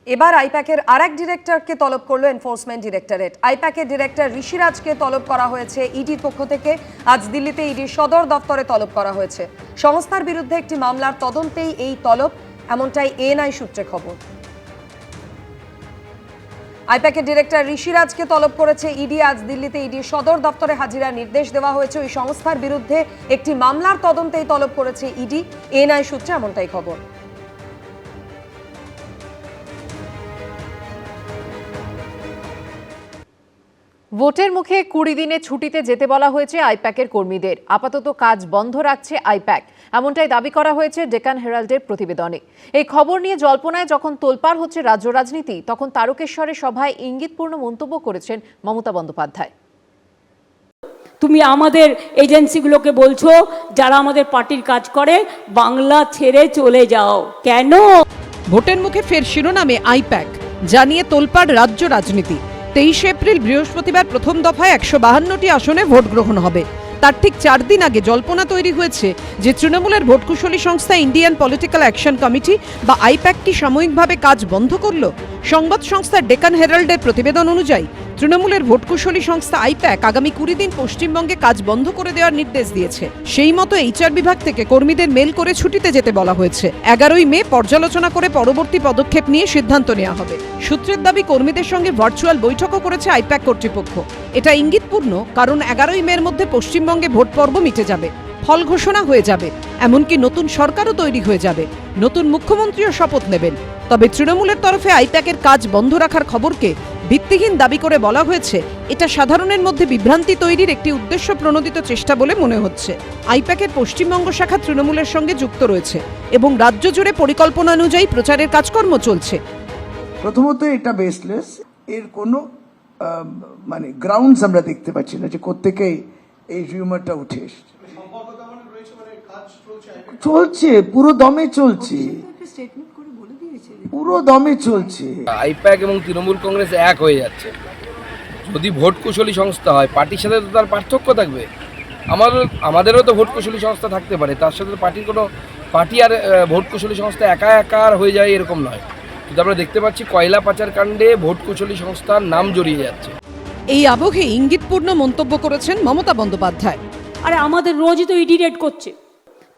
এবার আইপ্যাকের আরেক ডিরেক্টরকে তলব করলো এনফোর্সমেন্ট ডিরেক্টরেট। আইপ্যাকের ডিরেক্টর ঋষিরাজকে তলব করা হয়েছে ইডির পক্ষ থেকে। আজ দিল্লিতে ইডির সদর দপ্তরে তলব করা হয়েছে। সংস্থার বিরুদ্ধে একটি মামলার তদন্তেই এই তলব, এমনটাই এএনআই সূত্রে খবর। আইপ্যাকের ডিরেক্টর ঋষিরাজকে তলব করেছে ইডি। আজ দিল্লিতে ইডির সদর দপ্তরে হাজিরার নির্দেশ দেওয়া হয়েছে। ওই সংস্থার বিরুদ্ধে একটি মামলার তদন্তেই তলব করেছে ইডি, এএনআই সূত্রে এমনটাই খবর। ভোটের মুখে 20 দিনে ছুটিতে যেতে বলা হয়েছে আইপ্যাকের কর্মীদের। আপাতত কাজ বন্ধ রাখছে আইপ্যাক, এমনটাই দাবি করা হয়েছে ডেকান হেরাল্ডের প্রতিবেদনে। এই খবর নিয়ে জল্পনায় যখন তোলপাড় হচ্ছে রাজ্য রাজনীতি, তখন তারকেশ্বরের সভায় ইঙ্গিতপূর্ণ মন্তব্য করেছেন মমতা বন্দ্যোপাধ্যায়। তুমি আমাদের এজেন্সিগুলোকে বলছো যারা আমাদের পার্টির কাজ করে বাংলা ছেড়ে চলে যাও কেন? ভোটের মুখে ফের শিরোনামে আইপ্যাক, জানিয়ে তোলপাড় রাজ্য রাজনীতি। 23 এপ্রিল বৃহস্পতিবার প্রথম দফায় 152টি আসনে ভোট গ্রহণ হবে। তার ঠিক 4 দিন আগে জল্পনা তৈরি হয়েছে যে তৃণমূলের ভোটকুশলী সংস্থা ইন্ডিয়ান পলিটিক্যাল অ্যাকশন কমিটি বা আইপ্যাক কি সাময়িকভাবে কাজ বন্ধ করল। সংবাদ সংস্থা ডেকান হেরাল্ডের প্রতিবেদন অনুযায়ী তৃণমূলের ভোটকুশলী সংস্থা আইপ্যাক আগামী 20 দিন পশ্চিমবঙ্গে কাজ বন্ধ করে দেওয়ার নির্দেশ দিয়েছে। সেই মতো এইচআর বিভাগ থেকে কর্মীদের মেল করে ছুটিতে যেতে বলা হয়েছে। 11ই মে পর্যালোচনা করে পরবর্তী পদক্ষেপ নিয়ে সিদ্ধান্ত নেওয়া হবে। সূত্রের দাবি, কর্মীদের সঙ্গে ভার্চুয়াল বৈঠকও করেছে আইপ্যাক কর্তৃপক্ষ। এটা ইঙ্গিতপূর্ণ, কারণ 11ই মের মধ্যে পশ্চিমবঙ্গে ভোট পর্ব মিটে যাবে, ফল ঘোষণা হয়ে যাবে, এমনকি নতুন সরকারও তৈরি হয়ে যাবে, নতুন মুখ্যমন্ত্রীও শপথ নেবেন। তবে তৃণমূলের তরফে আইপ্যাকের কাজ বন্ধ রাখার খবরকে ভিত্তিহীন দাবি করে বলা হয়েছে এটা সাধারণের মধ্যে বিভ্রান্তি তৈরির একটি উদ্দেশ্য প্রণোদিত চেষ্টা বলে মনে হচ্ছে। আইপ্যাকের পশ্চিমবঙ্গ শাখা তৃণমূলের সঙ্গে যুক্ত রয়েছে এবং রাজ্য জুড়ে পরিকল্পনা অনুযায়ী প্রচারের কাজকর্ম চলছে। প্রথমত এটা বেসলেস, এর কোনো মানে গ্রাউন্ডস আমরা দেখতে পাচ্ছি না যে কোত্থেকে এই রিউমারটা উঠে এসছে। চলছে, পুরো দমে চলছে, পুরো দমে চলছে। আইপ্যাক এবং তৃণমূল কংগ্রেস এক হয়ে যাচ্ছে। যদি ভোট কুশলী সংস্থা হয়, পার্টির সাথে তো তার পার্থক্য থাকবে। আমাদেরও তো ভোট কুশলী সংস্থা থাকতে পারে, তার সাথে পার্টির কোনো পার্টি আর ভোট কুশলী সংস্থা একা আর হয়ে যায় এরকম নয়। কিন্তু আমরা দেখতে পাচ্ছি কয়লা পাচার কাণ্ডে ভোট কুশলী সংস্থার নাম জড়িয়ে যাচ্ছে। এই আবহে ইঙ্গিতপূর্ণ মন্তব্য করেছেন মমতা বন্দ্যোপাধ্যায়। আরে আমাদের রোজই তো ইডি রেড করছে।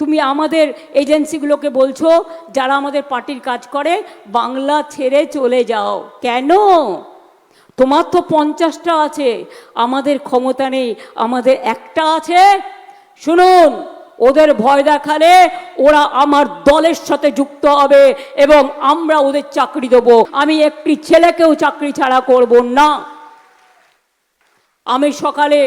তুমি আমাদের এজেন্সিগুলোকে বলছো যারা আমাদের পার্টির কাজ করে বাংলা ছেড়ে চলে যাও কেন? তোমার তো 50টা আছে, আমাদের ক্ষমতা নেই, আমাদের একটা আছে। শুনুন, ওদের ভয় দেখালে ওরা আমার দলের সাথে যুক্ত হবে এবং আমরা ওদের চাকরি দেবো। আমি একটি ছেলেকেও চাকরি ছাড়া করব না। আমি সকালে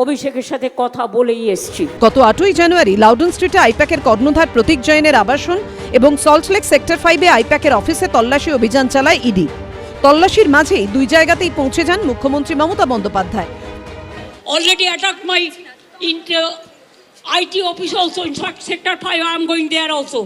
অভিষেকের সাথে কথা বলেই এসেছি। গত 8ই জানুয়ারি লাউডন স্ট্রিটে আইপ্যাকের কর্ণধার প্রতীক জৈনের আবাসন এবং সল্টলেক সেক্টর 5-এ আইপ্যাকের অফিসে তল্লাশি অভিযান চালায় ইডি। তল্লাশির মাঝেই 2 জায়গাতেই পৌঁছে যান মুখ্যমন্ত্রী Mamata Bandyopadhyay. Already attacked my IT office also. In fact, sector 5 I am going there also.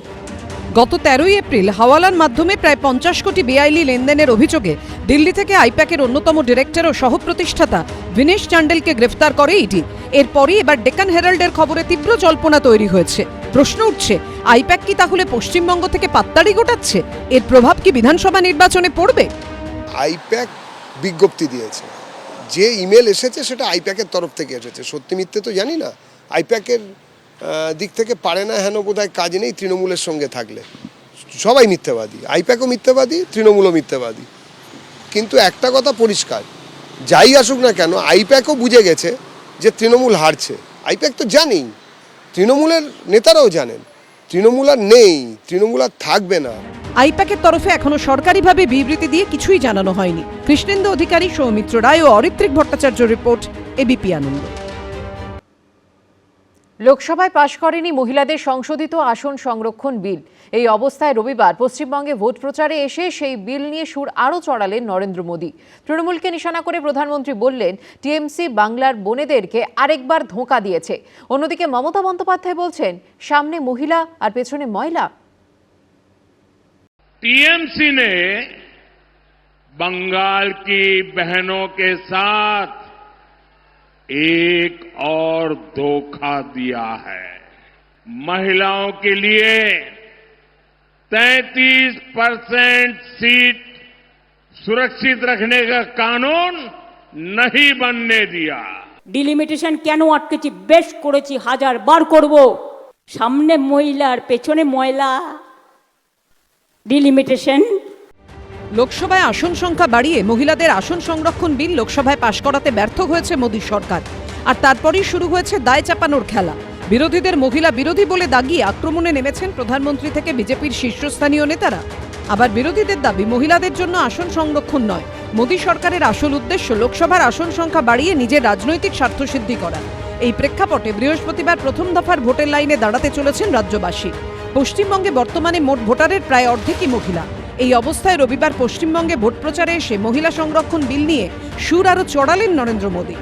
গত 13ই এপ্রিল হাওয়ালার মাধ্যমে প্রায় 50 কোটি বেআইনি লেনদেনের অভিযোগে দিল্লি থেকে আইপ্যাকের অন্যতম ডিরেক্টর ও সহপ্রতিষ্ঠাতা ভিনেশ চান্ডেলকে গ্রেফতার করে ইডি। এরপরই এবার ডেকান হেরাল্ডের খবরে তীব্র জল্পনা তৈরি হয়েছে। প্রশ্ন উঠছে, আইপ্যাক কি তাহলে পশ্চিমবঙ্গ থেকে পাত্তাড়ি গোটাচ্ছে? এর প্রভাব কি বিধানসভা নির্বাচনে পড়বে? আইপ্যাক বিজ্ঞপ্তি দিয়েছে, যে ইমেল এসেছে সেটা আইপ্যাকের তরফ থেকে এসেছে। সত্যি মিথ্যে তো জানি না, আইপ্যাকের দিক থেকে পারে না হেন বোধহয় কাজ নেই। তৃণমূলের সঙ্গে থাকলে সবাই মিথ্যাবাদী, আইপ্যাকও মিথ্যাবাদী, তৃণমূলও মিথ্যাবাদী। কিন্তু একটা কথা পরিষ্কার, যাই আসুক না কেন আইপ্যাকও বুঝে গেছে যে তৃণমূল হারছে। আইপ্যাক তো জানেই, তৃণমূলের নেতারাও জানেন তৃণমূল আর নেই, তৃণমূল আর থাকবে না। আইপ্যাকের তরফে এখনো সরকারিভাবে বিবৃতি দিয়ে কিছুই জানানো হয়নি। কৃষ্ণেন্দু অধিকারী, সৌমিত্র রায় ও অরিত্রিক ভট্টাচার্য রিপোর্ট, এবিপি আনন্দ। লোকসভায় পাশ করেনি মহিলাদের সংশোধিত আসন সংরক্ষণ বিল। এই অবস্থায় রবিবার পশ্চিমবঙ্গে ভোট প্রচারে এসে সেই বিল নিয়ে সুর আরও চড়ালেন নরেন্দ্র মোদী। তৃণমূলকে নিশানা করে প্রধানমন্ত্রী বললেন, টিএমসি বাংলার বোনেদেরকে আরেকবার ধোঁকা দিয়েছে। অন্যদিকে মমতা বন্দ্যোপাধ্যায় বলছেন, সামনে মহিলা আর পেছনে ময়লা। टीएमसी ने बंगाल की बहनों के साथ एक और धोखा दिया है। महिलाओं के लिए 33% सीट सुरक्षित रखने का कानून नहीं बनने दिया। ডিলিমিটেশন কেন আটকেছি? বেশ করেছি, 1000 বার করব। সামনে মহিলার পেছনে ময়লা। ডিলিমিটেশন লোকসভায় আসন সংখ্যা বাড়িয়ে মহিলাদের আসন সংরক্ষণ বিল লোকসভায় পাশ করাতে ব্যর্থ হয়েছে মোদী সরকার। আর তারপরেই শুরু হয়েছে দায় চাপানোর খেলা। বিরোধীদের মহিলা বিরোধী বলে দাগিয়ে আক্রমণে নেমেছেন প্রধানমন্ত্রী থেকে বিজেপির শীর্ষস্থানীয় নেতারা। আবার বিরোধীদের দাবি মহিলাদের জন্য আসন সংরক্ষণ নয়, মোদী সরকারের আসল উদ্দেশ্য লোকসভার আসন সংখ্যা বাড়িয়ে নিজের রাজনৈতিক স্বার্থসিদ্ধি করা। এই প্রেক্ষাপটে বৃহস্পতিবার প্রথম দফার ভোটের লাইনে দাঁড়াতে চলেছেন রাজ্যবাসী। পশ্চিমবঙ্গে বর্তমানে মোট ভোটারের প্রায় অর্ধেকই মহিলা। এই অবস্থায় রবিবার পশ্চিমবঙ্গে ভোট প্রচারে এসে মহিলা সংরক্ষণ বিল নিয়ে সুর আরও চড়ালেন নরেন্দ্র মোদী।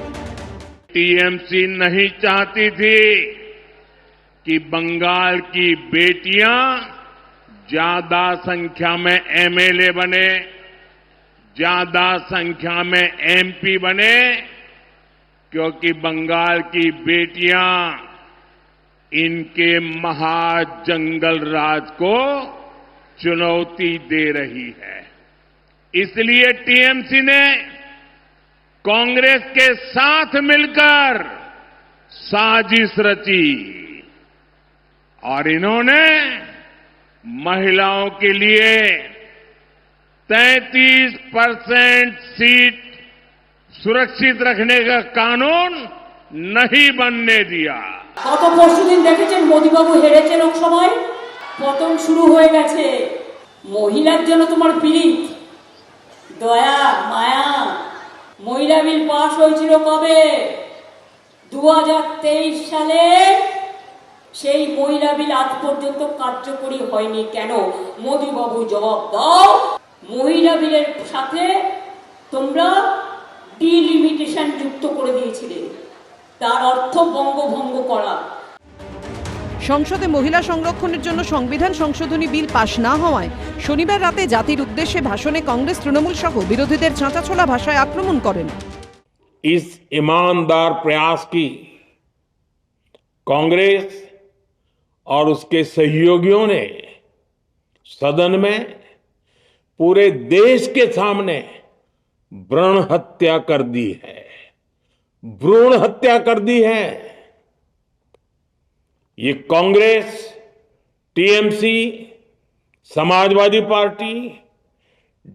टीएमसी नहीं चाहती थी कि बंगाल की बेटियां ज्यादा संख्या में एमएलए बने, ज्यादा संख्या में एमपी बने, क्योंकि बंगाल की बेटियां इनके महाजंगल राज को चुनौती दे रही है। इसलिए टीएमसी ने कांग्रेस के साथ मिलकर साजिश रची और इन्होंने महिलाओं के लिए 33% सीट सुरक्षित रखने का कानून नहीं बनने दिया। গত পরশুদিন দেখেছেন মোদীবাবু হেরেছে লোকসভায়, পতন শুরু হয়ে গেছে। মহিলার জন্য তোমার পীড়িত, দয়া মায়া। মহিলা বিল পাশ হয়েছিল কবে? 2023 সালে। সেই মহিলা বিল আজ পর্যন্ত কার্যকরী হয়নি কেন? মোদীবাবু জবাব দাও। মহিলা বিলের সাথে তোমরা ডিলিমিটেশন যুক্ত করে দিয়েছিলে, তার অর্থ বঙ্গভঙ্গ করা। সংসদে মহিলা সংরক্ষণের জন্য সংবিধান সংশোধনী বিল পাশ না হওয়ায় শনিবার রাতে জাতির উদ্দেশ্যে ভাষণে কংগ্রেস তৃণমূল সহ বিরোধীদের চাঁচাছোলা ভাষায় আক্রমণ করেন। इस ईमानदार प्रयास की कांग्रेस और उसके सहयोगियों ने सदन में पूरे देश के सामने भ्रूण हत्या कर दी है, भ्रूण हत्या कर दी है। ये Congress, TMC, Samajwadi party,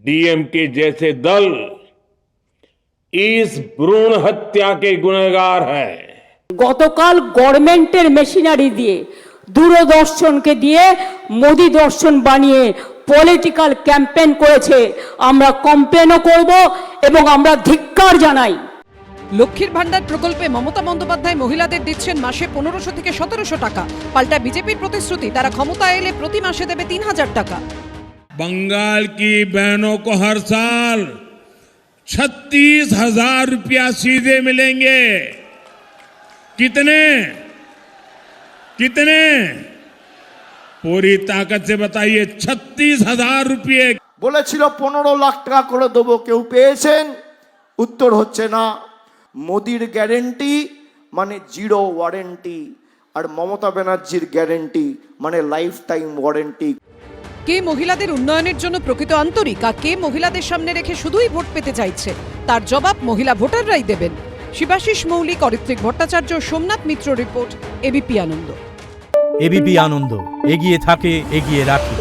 DMK जैसे दल इस भ्रूण हत्या के गुनहगार है। গতকাল গভর্নমেন্টের মেশিনারি দিয়ে, দূরদর্শনকে দিয়ে মোদি দর্শন বানিয়ে পলিটিক্যাল ক্যাম্পেইন করেছে। আমরা কমপ্লেনও করব এবং আমরা ধিক্কার জানাই। লক্ষ্মীর ভান্ডার প্রকল্পে মমতা বন্দ্যোপাধ্যায় মহিলাদের দিচ্ছেন মাসে 1500 থেকে 1700 টাকা। পাল্টা বিজেপির প্রতিশ্রুতি, তারা ক্ষমতায় এলে প্রতি মাসে দেবে 3000 টাকা। बंगाल की बहनों को हर साल 36,000 रुपया सीधे मिलेंगे। कितने कितने? पूरी ताकत से बताइए। 36,000 रुपये। বলেছিল 15 লাখ টাকা করে দেবো, কেউ পেয়েছেন? উত্তর হচ্ছে না। মোদির গ্যারেন্টি মানে জিরো ওয়ারেন্টি, আর মমতা ব্যানার্জির গ্যারেন্টি মানে লাইফ টাইম ওয়ারেন্টি। কে মহিলাদের উন্নয়নের জন্য প্রকৃত আন্তরিক, আর কে মহিলাদের সামনে রেখে শুধুই ভোট পেতে চাইছে, তার জবাব মহিলা ভোটাররাই দেবেন। শিবাশিস মৌলিক, অরিত্রিক ভট্টাচার্য, সোমনাথ মিত্র রিপোর্ট, এবিপি আনন্দ। এবিপি আনন্দ, এগিয়ে থাকে, এগিয়ে রাখে।